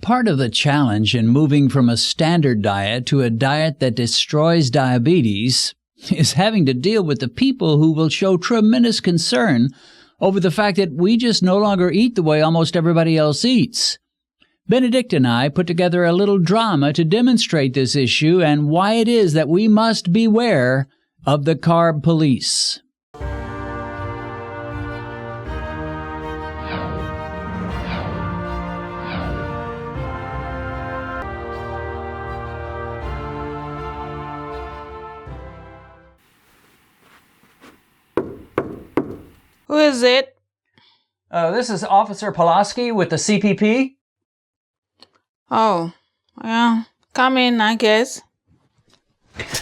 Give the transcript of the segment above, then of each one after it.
Part of the challenge in moving from a standard diet to a diet that destroys diabetes is having to deal with the people who will show tremendous concern over the fact that we just no longer eat the way almost everybody else eats. Benedict and I put together a little drama to demonstrate this issue and why it is that we must beware of the Carb Police. Who is it? This is Officer Pulaski with the CPP. Oh, well, come in, I guess.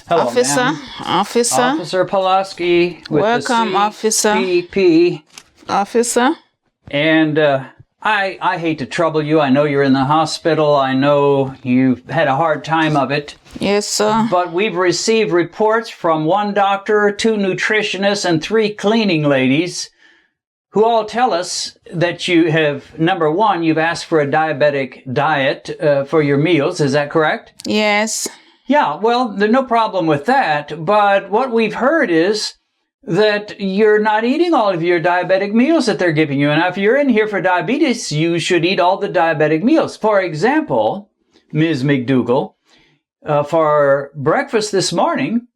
Hello, Officer, ma'am. Officer. Officer Pawlowski with Welcome, the officer. CPP. Officer. And I hate to trouble you. I know you're in the hospital. I know you've had a hard time of it. Yes, sir. But we've received reports from one doctor, 2 nutritionists, and 3 cleaning ladies who all tell us that you have, number one, you've asked for a diabetic diet for your meals. Is that correct? Yes. Yeah, well, there's no problem with that. But what we've heard is that you're not eating all of your diabetic meals that they're giving you. And if you're in here for diabetes, you should eat all the diabetic meals. For example, Ms. McDougall, for breakfast this morning,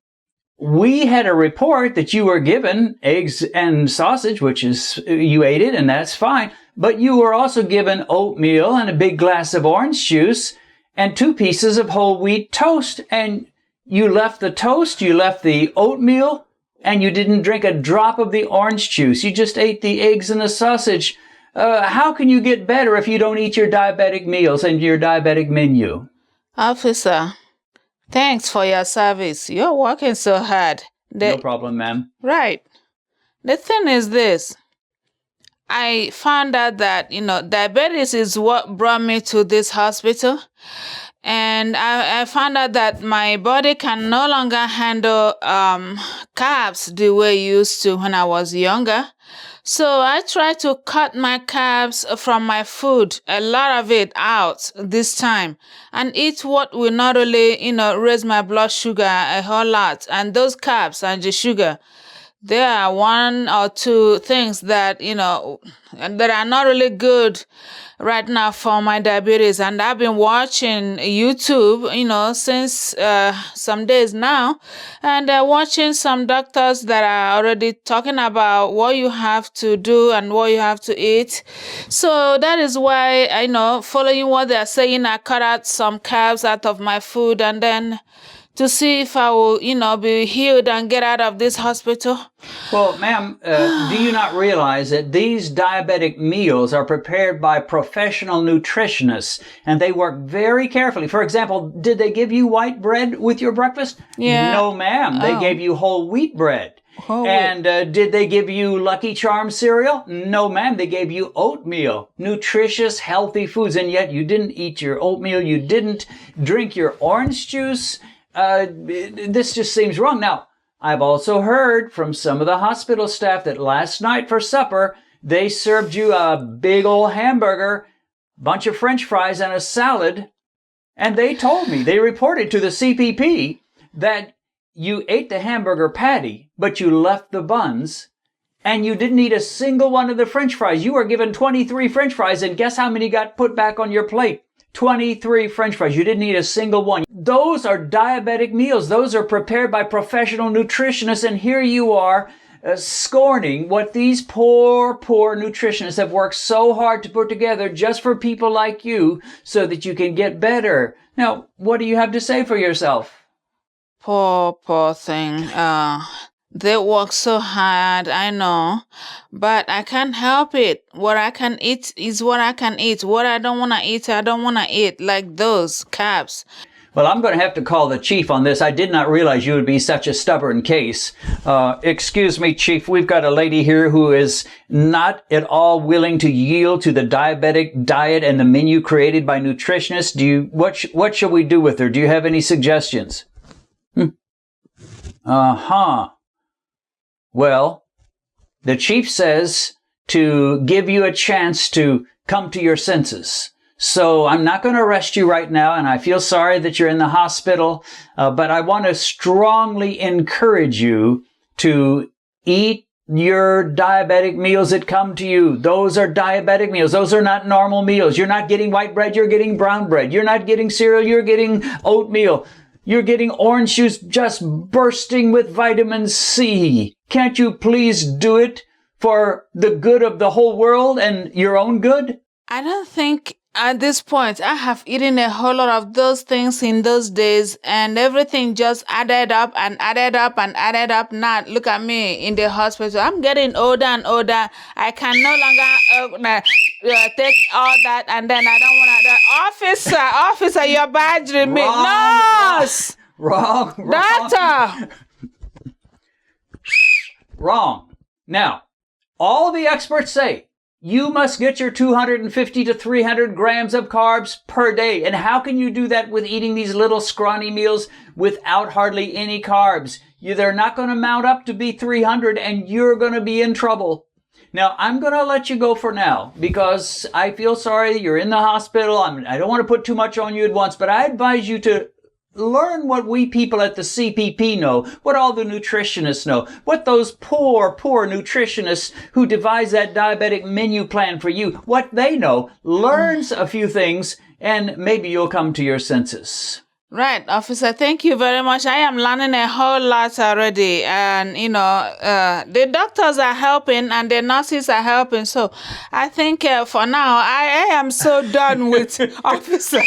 we had a report that you were given eggs and sausage, which is, you ate it and that's fine. But you were also given oatmeal and a big glass of orange juice and 2 pieces of whole wheat toast. And you left the toast, you left the oatmeal, and you didn't drink a drop of the orange juice. You just ate the eggs and the sausage. How can you get better if you don't eat your diabetic meals and your diabetic menu? Officer, thanks for your service. You're working so hard. No problem, ma'am. Right. The thing is this. I found out that, diabetes is what brought me to this hospital. And I found out that my body can no longer handle carbs the way it used to when I was younger. So I tried to cut my carbs from my food, a lot of it out this time, and eat what will not only, raise my blood sugar a whole lot. And those carbs and the sugar, there are 1 or 2 things that, that are not really good right now for my diabetes. And I've been watching YouTube, since some days now, and watching some doctors that are already talking about what you have to do and what you have to eat. So that is why, following what they're saying, I cut out some carbs out of my food and then to see if I will, be healed and get out of this hospital. Well, ma'am, do you not realize that these diabetic meals are prepared by professional nutritionists and they work very carefully? For example, did they give you white bread with your breakfast? Yeah. No, ma'am. They gave you whole wheat bread. And did they give you Lucky Charms cereal? No, ma'am. They gave you oatmeal, nutritious, healthy foods. And yet you didn't eat your oatmeal. You didn't drink your orange juice. This just seems wrong. Now, I've also heard from some of the hospital staff that last night for supper, they served you a big old hamburger, bunch of French fries, and a salad. And they told me, they reported to the CPP that you ate the hamburger patty, but you left the buns, and you didn't eat a single one of the French fries. You were given 23 French fries, and guess how many got put back on your plate? 23 French fries. You didn't eat a single one. Those are diabetic meals. Those are prepared by professional nutritionists. And here you are scorning what these poor nutritionists have worked so hard to put together just for people like you so that you can get better. Now, what do you have to say for yourself? Poor thing. They work so hard, I know, but I can't help it. What I can eat is what I can eat. What I don't want to eat, I don't want to eat, like those carbs. Well, I'm going to have to call the chief on this. I did not realize you would be such a stubborn case. Excuse me, Chief. We've got a lady here who is not at all willing to yield to the diabetic diet and the menu created by nutritionists. What shall we do with her? Do you have any suggestions? Well, the chief says to give you a chance to come to your senses. So I'm not going to arrest you right now, and I feel sorry that you're in the hospital, but I want to strongly encourage you to eat your diabetic meals that come to you. Those are diabetic meals. Those are not normal meals. You're not getting white bread, you're getting brown bread. You're not getting cereal, you're getting oatmeal. You're getting orange juice just bursting with vitamin C. Can't you please do it for the good of the whole world and your own good? I don't think at this point I have eaten a whole lot of those things in those days, and everything just added up and added up and added up. Now look at me in the hospital. I'm getting older and older. I can no longer take all that, and then I don't want to. Officer, you're badgering me. Nurse! Wrong. Doctor! Wrong. Now, all the experts say you must get your 250 to 300 grams of carbs per day. And how can you do that with eating these little scrawny meals without hardly any carbs? They're not going to mount up to be 300, and you're going to be in trouble. Now, I'm going to let you go for now because I feel sorry. You're in the hospital. I don't want to put too much on you at once, but I advise you to learn what we people at the CPP know, what all the nutritionists know, what those poor nutritionists who devise that diabetic menu plan for you, what they know. Learn a few things, and maybe you'll come to your senses. Right, officer, thank you very much. I am learning a whole lot already. And, the doctors are helping and the nurses are helping. So I think for now, I am so done with officer.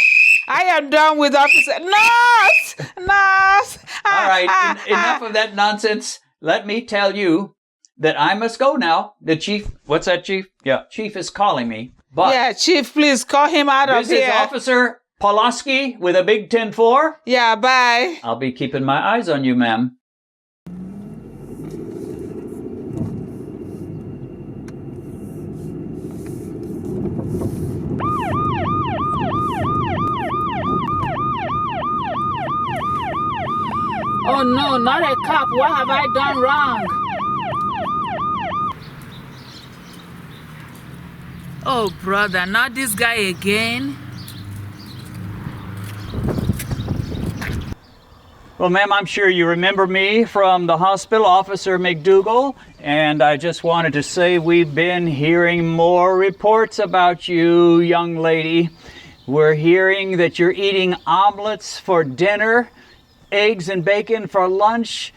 I am done with officer. Nurse! All right, enough of that nonsense. Let me tell you that I must go now. The chief, what's that, chief? Yeah, chief is calling me. But yeah, chief, please call him out of here. This is Officer Pawlowski with a big 10-4. Yeah, bye. I'll be keeping my eyes on you, ma'am. Oh no, not a cop. What have I done wrong? Oh, brother, not this guy again. Well, ma'am, I'm sure you remember me from the hospital, Officer McDougall, and I just wanted to say we've been hearing more reports about you, young lady. We're hearing that you're eating omelets for dinner, eggs and bacon for lunch,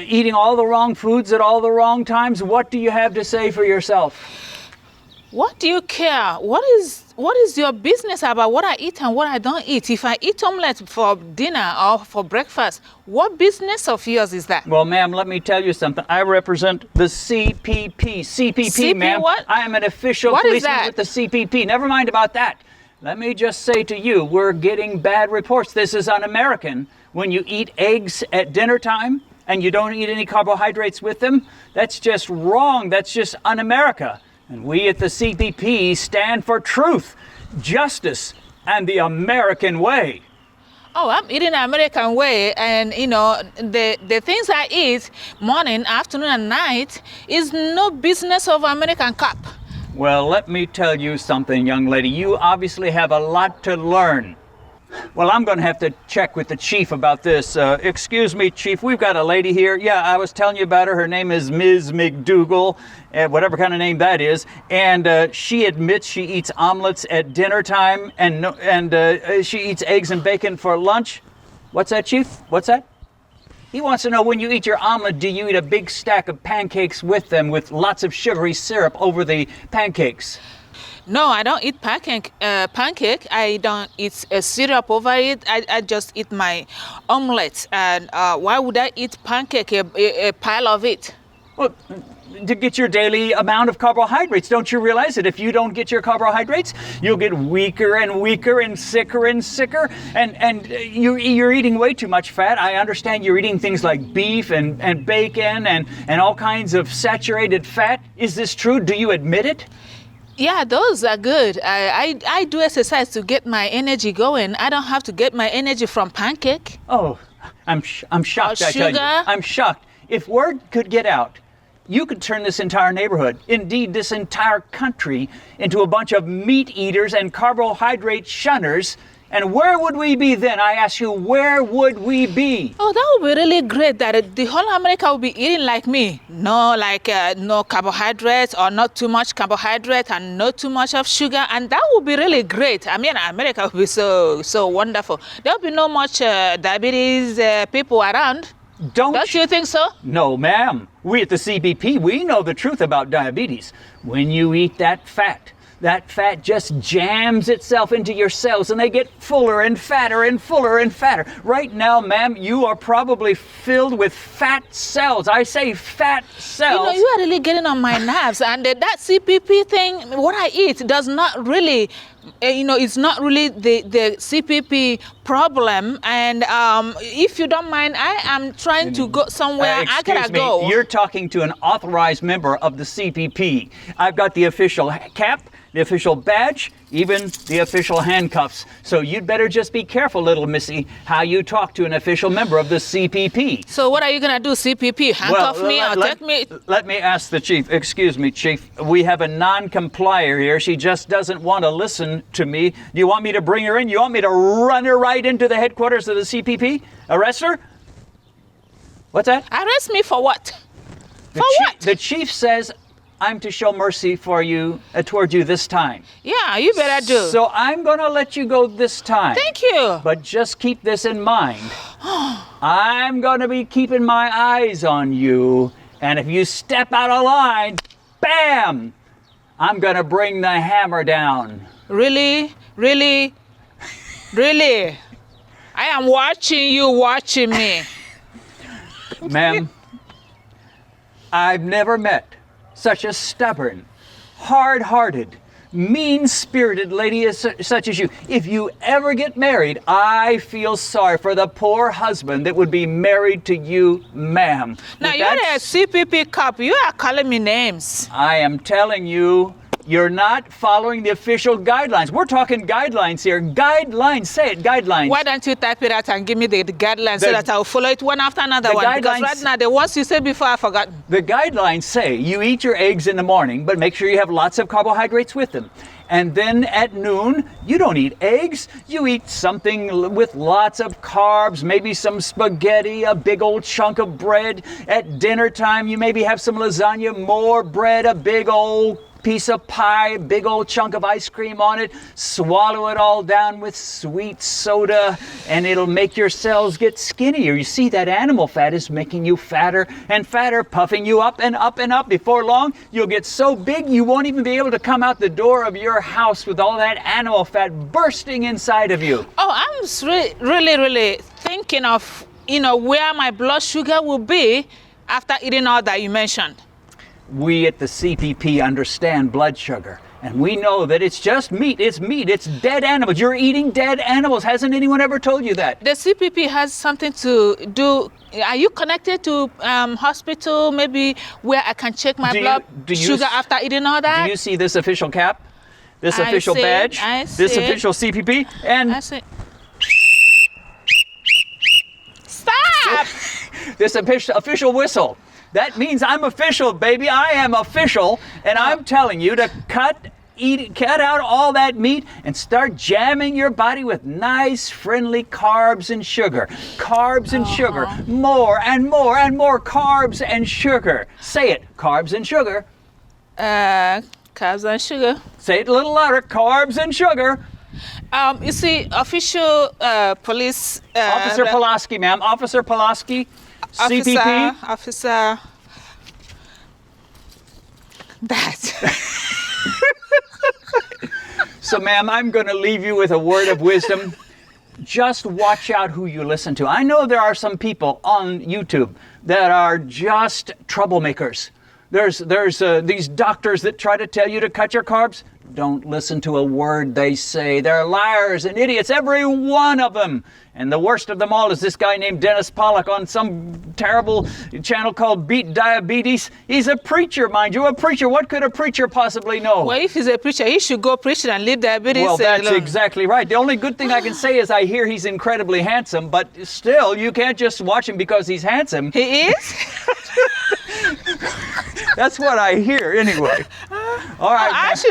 eating all the wrong foods at all the wrong times. What do you have to say for yourself? What do you care? What is your business about what I eat and what I don't eat? If I eat omelette for dinner or for breakfast, what business of yours is that? Well, ma'am, let me tell you something. I represent the CPP. CPP, ma'am. What? I am an official policeman with the CPP. Never mind about that. Let me just say to you, we're getting bad reports. This is un-American. When you eat eggs at dinner time and you don't eat any carbohydrates with them, that's just wrong. That's just un-America. And we at the CPP stand for truth, justice, and the American way. Oh, I'm eating the American way, and the things I eat morning, afternoon, and night is no business of American cop. Well, let me tell you something, young lady. You obviously have a lot to learn. Well, I'm going to have to check with the chief about this. Excuse me, chief, we've got a lady here. Yeah, I was telling you about her. Her name is Ms. McDougall, whatever kind of name that is. And she admits she eats omelets at dinner time and she eats eggs and bacon for lunch. What's that, chief? What's that? He wants to know, when you eat your omelet, do you eat a big stack of pancakes with them with lots of sugary syrup over the pancakes? No, I don't eat pancake. I don't eat syrup over it. I just eat my omelette. And why would I eat pancake, a pile of it? Well, to get your daily amount of carbohydrates. Don't you realize that if you don't get your carbohydrates, you'll get weaker and weaker and sicker, and you're eating way too much fat. I understand you're eating things like beef and bacon and all kinds of saturated fat. Is this true? Do you admit it? Yeah, those are good. I do exercise to get my energy going. I don't have to get my energy from pancake. Oh, I'm shocked. Or I tell you. sugar. I'm shocked. If word could get out you could turn this entire neighborhood, indeed this entire country, into a bunch of meat eaters and carbohydrate shunners. And where would we be then? I ask you, where would we be? Oh, that would be really great that the whole America would be eating like me. No, no carbohydrates or not too much carbohydrate and not too much of sugar. And that would be really great. I mean, America would be so wonderful. There would be no much diabetes people around. Don't you think so? No, ma'am. We at the CBP, we know the truth about diabetes. When you eat that fat just jams itself into your cells and they get fuller and fatter and fuller and fatter. Right now, ma'am, you are probably filled with fat cells. I say fat cells. You are really getting on my nerves. And that CPP thing, what I eat does not really, it's not really the CPP problem. And if you don't mind, I am trying to go somewhere. I gotta go. You're talking to an authorized member of the CPP. I've got the official cap, the official badge, even the official handcuffs. So you'd better just be careful, little missy, how you talk to an official member of the CPP. So what are you going to do, CPP? Handcuff me or take me? Let me ask the chief. Excuse me, chief. We have a non-complier here. She just doesn't want to listen to me. Do you want me to bring her in? You want me to run her right into the headquarters of the CPP? Arrest her? What's that? Arrest me for what? What? The chief says I'm to show mercy for you, toward you this time. Yeah, you better do. So I'm going to let you go this time. Thank you. But just keep this in mind. I'm going to be keeping my eyes on you. And if you step out of line, bam! I'm going to bring the hammer down. Really? Really? Really? I am watching you watching me. Ma'am, I've never met such a stubborn, hard-hearted, mean-spirited lady such as you. If you ever get married, I feel sorry for the poor husband that would be married to you, ma'am. Now, you're a CPP cop. You are calling me names. I am telling you, you're not following the official guidelines. We're talking guidelines here. Guidelines. Say it, guidelines. Why don't you type it out and give me the guidelines so that I'll follow it one after another one? Because right now, the ones you said before, I forgot. The guidelines say you eat your eggs in the morning, but make sure you have lots of carbohydrates with them. And then at noon, you don't eat eggs. You eat something with lots of carbs, maybe some spaghetti, a big old chunk of bread. At dinner time, you maybe have some lasagna, more bread, a big old piece of pie, big old chunk of ice cream on it. Swallow it all down with sweet soda, and it'll make your cells get skinnier. You see, that animal fat is making you fatter and fatter, puffing you up and up and up. Before long, you'll get so big you won't even be able to come out the door of your house with all that animal fat bursting inside of you. Oh, I'm really thinking of, where my blood sugar will be after eating all that you mentioned. We at the CPP understand blood sugar, and we know that it's just meat. It's meat. It's dead animals. You're eating dead animals. Hasn't anyone ever told you that? The CPP has something to do. Are you connected to hospital, maybe where I can check my blood sugar after eating all that? Do you see this official cap? This official badge? This official CPP? And I see. Stop! This official whistle. That means I'm official, baby. I am official, and I'm telling you to cut out all that meat and start jamming your body with nice, friendly carbs and sugar. Carbs and sugar. More and more and more carbs and sugar. Say it, carbs and sugar. Carbs and sugar. Say it a little louder, carbs and sugar. You see, official police... Officer Pulaski, ma'am. Officer Pawlowski. CPP? Officer, that. So, ma'am, I'm going to leave you with a word of wisdom. Just watch out who you listen to. I know there are some people on YouTube that are just troublemakers. There's these doctors that try to tell you to cut your carbs. Don't listen to a word they say. They're liars and idiots, every one of them. And the worst of them all is this guy named Dennis Pollock on some terrible channel called Beat Diabetes. He's a preacher, mind you, a preacher. What could a preacher possibly know? Well, if he's a preacher, he should go preaching and leave diabetes alone. Well, that's exactly right. The only good thing I can say is I hear he's incredibly handsome, but still, you can't just watch him because he's handsome. He is? That's what I hear anyway. All right. I should,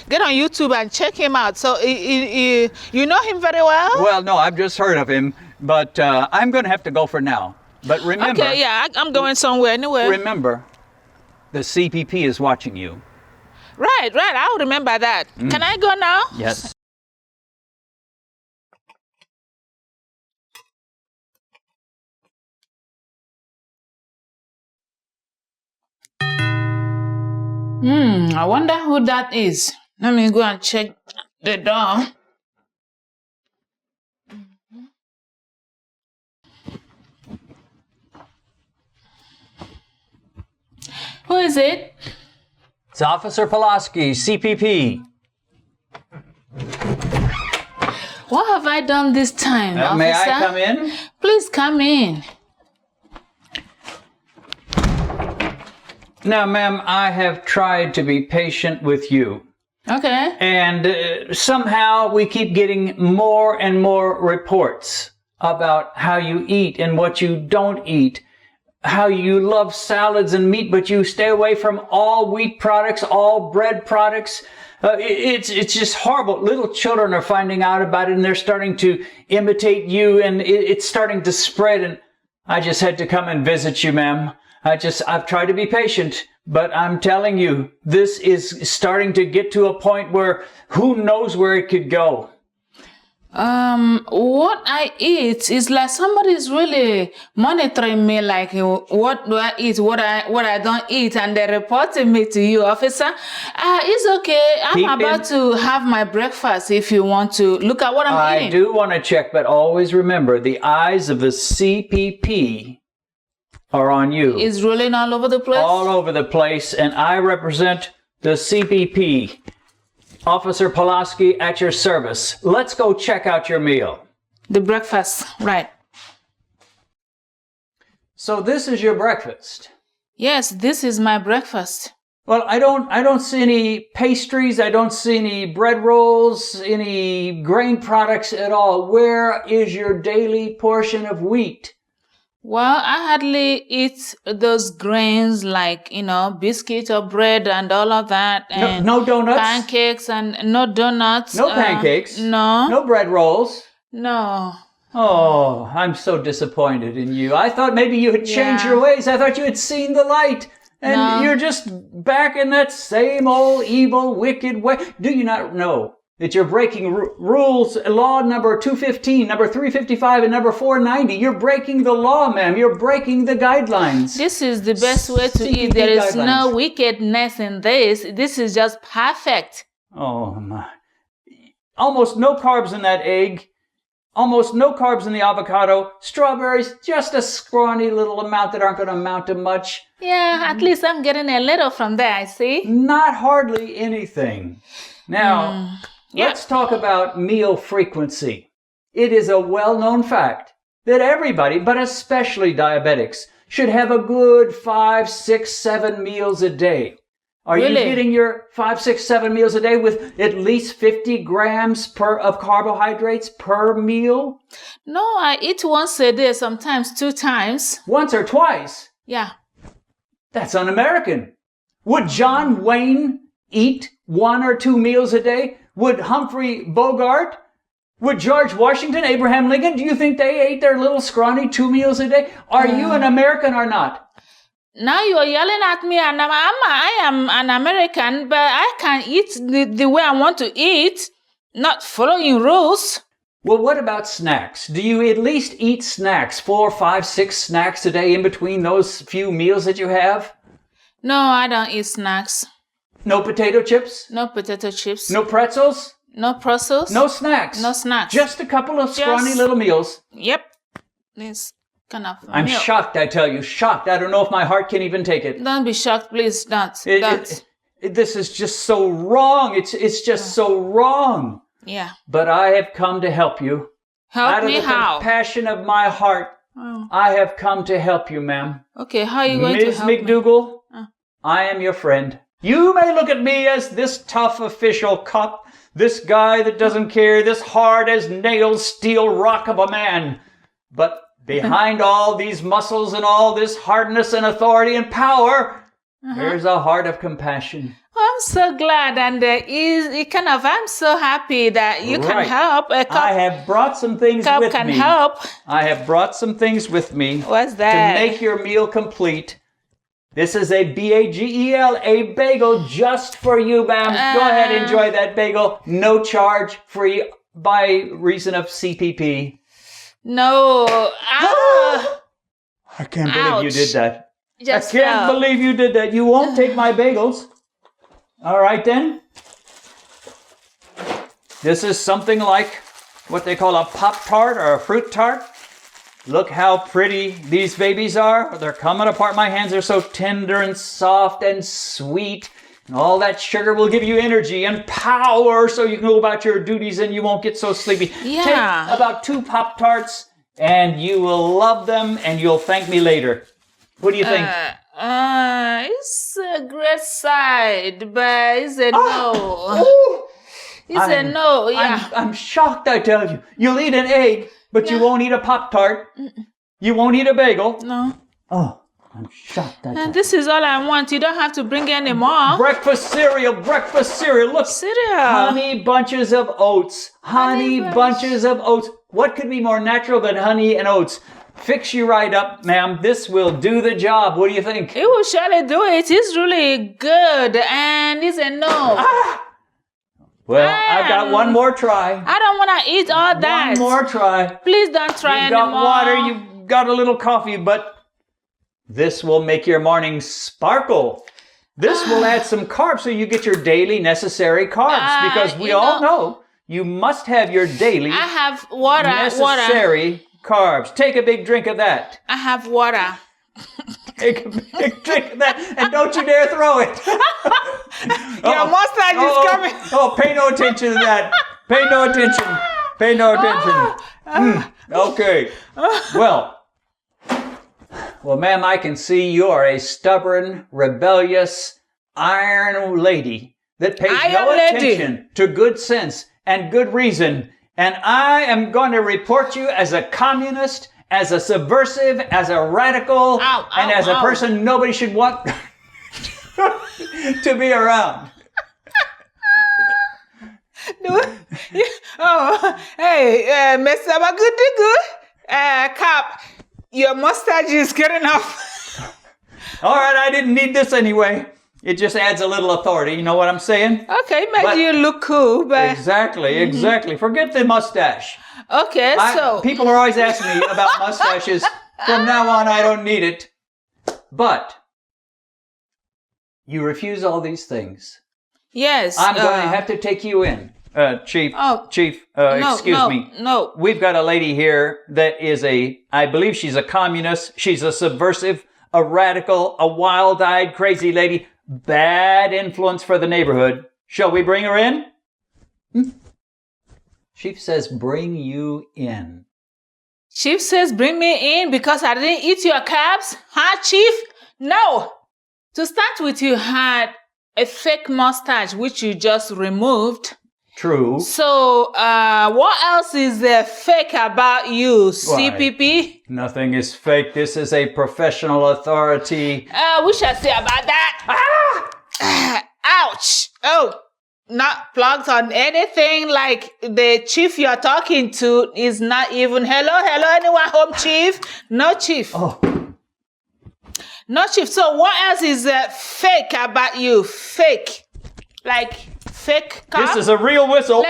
get on YouTube and check him out. So you know him very well? Well, no, I've just heard of him, but I'm going to have to go for now. But remember. Okay, yeah, I'm going somewhere anyway. Remember, the CPP is watching you. Right. I'll remember that. Can I go now? Yes. I wonder who that is. Let me go and check the door. Who is it? It's Officer Pawlowski, CPP. What have I done this time, officer? May I come in? Please come in. Now, ma'am, I have tried to be patient with you. Okay. And somehow we keep getting more and more reports about how you eat and what you don't eat. How you love salads and meat, but you stay away from all wheat products, all bread products. It's just horrible. Little children are finding out about it and they're starting to imitate you and it's starting to spread. And I just had to come and visit you, ma'am. I've tried to be patient, but I'm telling you, this is starting to get to a point where who knows where it could go. What I eat is like somebody's really monitoring me, like what do I eat, what I don't eat, and they're reporting me to you, officer. It's okay. I'm about to have my breakfast if you want to look at what I'm eating. I do want to check, but always remember, the eyes of the CPP are on you. It's rolling all over the place? All over the place, and I represent the CPP. Officer Pulaski at your service. Let's go check out your meal. The breakfast, right. So this is your breakfast? Yes, this is my breakfast. Well, I don't see any pastries, I don't see any bread rolls, any grain products at all. Where is your daily portion of wheat? Well, I hardly eat those grains like, biscuit or bread and all of that. And no donuts? Pancakes and no donuts. No pancakes? No. No bread rolls? No. Oh, I'm so disappointed in you. I thought maybe you had changed your ways. I thought you had seen the light. And you're just back in that same old evil, wicked way. Do you not know that you're breaking rules, law number 215, number 355, and number 490. You're breaking the law, ma'am. You're breaking the guidelines. This is the best way to eat. There is no wickedness in this. This is just perfect. Oh, my. Almost no carbs in that egg. Almost no carbs in the avocado. Strawberries, just a scrawny little amount that aren't going to amount to much. Yeah, at least I'm getting a little from there, I see. Not hardly anything. Now... Let's talk about meal frequency. It is a well-known fact that everybody, but especially diabetics, should have a good 5, 6, 7 meals a day. Are you getting your 5, 6, 7 meals a day with at least 50 grams of carbohydrates per meal? No, I eat once a day, sometimes 2 times. Once or twice? Yeah. That's un-American. Would John Wayne eat 1 or 2 meals a day? Would Humphrey Bogart? Would George Washington, Abraham Lincoln? Do you think they ate their little scrawny 2 meals a day? Are you an American or not? Now you're yelling at me, and I am an American, but I can eat the way I want to eat, not following rules. Well, what about snacks? Do you at least eat snacks, 4, 5, 6 snacks a day in between those few meals that you have? No, I don't eat snacks. No potato chips? No potato chips. No pretzels? No pretzels. No snacks? No snacks. Just a couple of scrawny little meals? Yep. This kind of I'm meal. shocked, I tell you. Shocked. I don't know if my heart can even take it. Don't be shocked, please. Don't. This is just so wrong. It's just so wrong. Yeah. But I have come to help you. Help me how? Out of the compassion of my heart, I have come to help you, ma'am. Okay, how are you going to help Ms. McDougall, I am your friend. You may look at me as this tough official cop, this guy that doesn't care, this hard as nails steel rock of a man. But behind all these muscles and all this hardness and authority and power, there's a heart of compassion. I'm so glad, and I'm so happy that you can help. I have brought some things with me. Help. I have brought some things with me. What's that? To make your meal complete. This is a BAGEL, a bagel just for you, ma'am. Go ahead, enjoy that bagel. No charge, free by reason of CPP. No. I can't believe you did that. I can't fell. believe you did that. You won't take my bagels. All right, then. This is something like what they call a Pop-Tart or a fruit tart. Look how pretty these babies are. They're coming apart. My hands are so tender and soft and sweet. And all that sugar will give you energy and power so you can go about your duties and you won't get so sleepy. Yeah. Take about 2 Pop-Tarts and you will love them and you'll thank me later. What do you think? It's a great side, but it's a no. It's a no, yeah. I'm shocked, I tell you. You'll eat an egg, but you won't eat a Pop-Tart. You won't eat a bagel. No. Oh, I'm shocked. And this is all I want. You don't have to bring any more. Breakfast cereal. Look. Cereal. Honey bunches of oats. Honey bunches of oats. What could be more natural than honey and oats? Fix you right up, ma'am. This will do the job. What do you think? It will surely do it. It's really good. And it's a no. Well, I've got one more try. I don't want to eat all that. One more try. Please don't try anymore. You've got water. You've got a little coffee, but this will make your morning sparkle. This will add some carbs so you get your daily necessary carbs because we all know you must have your daily I have water. necessary carbs. Take a big drink of that. I have water. Take a big drink of that and don't you dare throw it. Your mustache is coming. Oh, pay no attention to that. Pay no attention. Pay no attention. Okay. Well, ma'am, I can see you are a stubborn, rebellious, iron lady that pays no attention to good sense and good reason. And I am going to report you as a communist, as a subversive, as a radical, and as a person nobody should want to be around. Hey, Mr. Magudigu, Cop, your mustache is good enough. All right, I didn't need this anyway. It just adds a little authority. You know what I'm saying? Okay, maybe you look cool, but... Exactly. Forget the mustache. Okay, so... People are always asking me about mustaches. From now on, I don't need it. But you refuse all these things. Yes. I'm going to have to take you in. Chief, excuse me. No. We've got a lady here that is I believe she's a communist. She's a subversive, a radical, a wild-eyed, crazy lady. Bad influence for the neighborhood. Shall we bring her in? Chief says bring you in. Chief says bring me in because I didn't eat your carbs? Huh, Chief? No. To start with, you had a fake mustache, which you just removed. True. So, what else is fake about you, CPP? Nothing is fake. This is a professional authority. We shall see about that. Ouch. Oh, not plugged on anything like the chief you're talking to is not even, hello, anyone home, Chief? No, Chief. Oh. No, Chief. So what else is fake about you? Fake. Like fake car? This is a real whistle.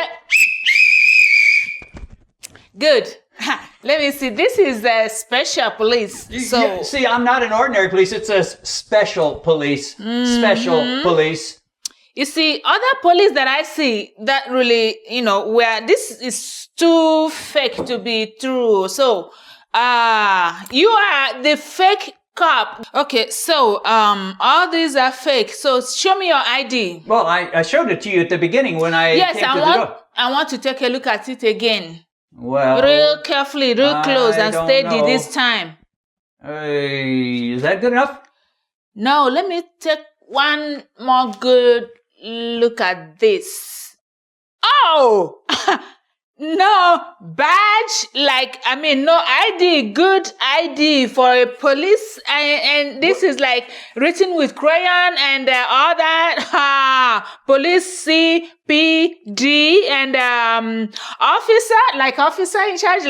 Good. Let me see. This is Special Police. So see, I'm not an ordinary police. It says Special Police. Special Police. You see, other police that I see that really, where this is too fake to be true. So, you are the fake cop. Okay, so all these are fake. So show me your ID. Well, I showed it to you at the beginning when I came to the door. I want to take a look at it again. Well, real carefully, real close, and steady this time. Is that good enough? No, let me take one more good look at this. Oh, No badge, no ID, good ID for a police, and this is like written with crayon and all that. Police CPD and officer in charge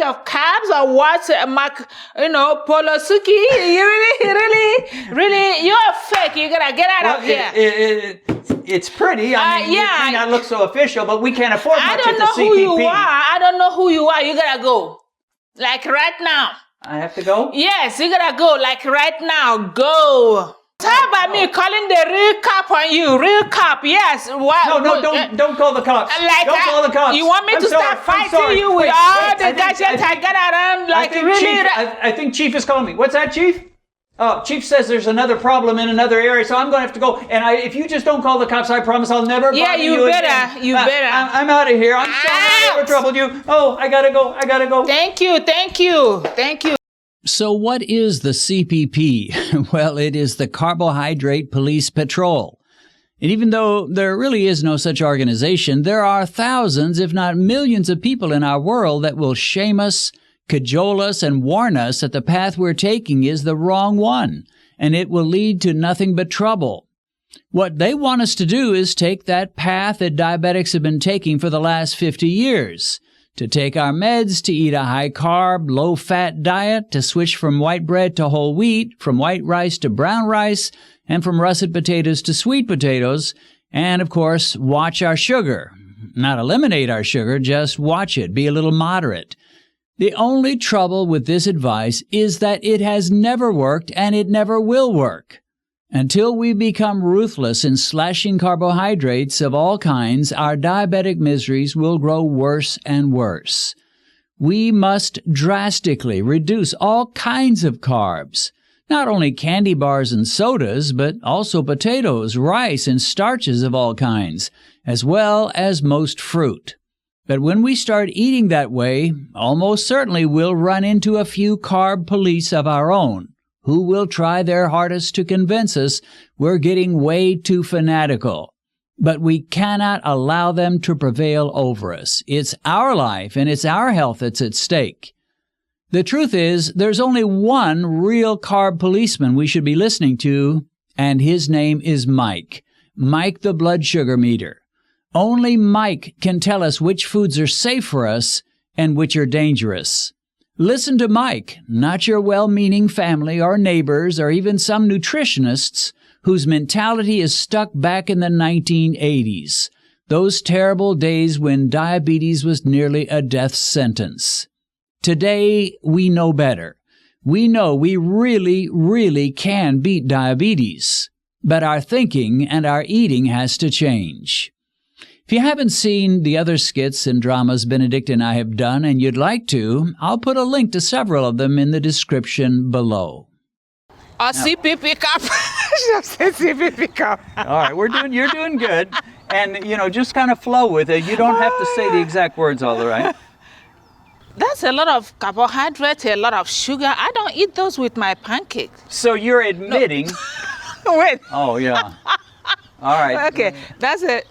of cabs or what? Pawlowski. You really, you're fake. You gotta get out of here. It's pretty. I mean, it may not look so official, but we can't afford much at the CPP. I don't know who you are. You gotta go. Like right now. I have to go? Yes, you gotta go. Like right now. Go. How about me calling the real cop on you? Real cop, yes. What? No, don't call the cops. Don't call the cops. You want me to start fighting you with all the gadgets I got around? I think Chief is calling me. What's that, Chief? Oh, Chief says there's another problem in another area, so I'm going to have to go. And if you just don't call the cops, I promise I'll never bother you again. You better. I'm out of here. I'm sorry I ever troubled you. Oh, I gotta go. Thank you. So what is the CPP? Well, it is the Carbohydrate Police Patrol. And even though there really is no such organization, there are thousands, if not millions of people in our world that will shame us, cajole us, and warn us that the path we're taking is the wrong one, and it will lead to nothing but trouble. What they want us to do is take that path that diabetics have been taking for the last 50 years, to take our meds, to eat a high-carb, low-fat diet, to switch from white bread to whole wheat, from white rice to brown rice, and from russet potatoes to sweet potatoes, and, of course, watch our sugar. Not eliminate our sugar, just watch it, be a little moderate. The only trouble with this advice is that it has never worked and it never will work. Until we become ruthless in slashing carbohydrates of all kinds, our diabetic miseries will grow worse and worse. We must drastically reduce all kinds of carbs, not only candy bars and sodas, but also potatoes, rice, and starches of all kinds, as well as most fruit. But when we start eating that way, almost certainly we'll run into a few carb police of our own, who will try their hardest to convince us we're getting way too fanatical. But we cannot allow them to prevail over us. It's our life and it's our health that's at stake. The truth is, there's only one real carb policeman we should be listening to, and his name is Mike. Mike the blood sugar meter. Only Mike can tell us which foods are safe for us and which are dangerous. Listen to Mike, not your well-meaning family or neighbors or even some nutritionists whose mentality is stuck back in the 1980s, those terrible days when diabetes was nearly a death sentence. Today, we know better. We know we really, really can beat diabetes, but our thinking and our eating has to change. If you haven't seen the other skits and dramas Benedicta and I have done and you'd like to, I'll put a link to several of them in the description below. CPP cup. CPP cup. All right, you're doing good. And, just kind of flow with it. You don't have to say the exact words all the right. That's a lot of carbohydrate, a lot of sugar. I don't eat those with my pancakes. So you're admitting... No. Wait. Oh, yeah. All right. Okay, that's it.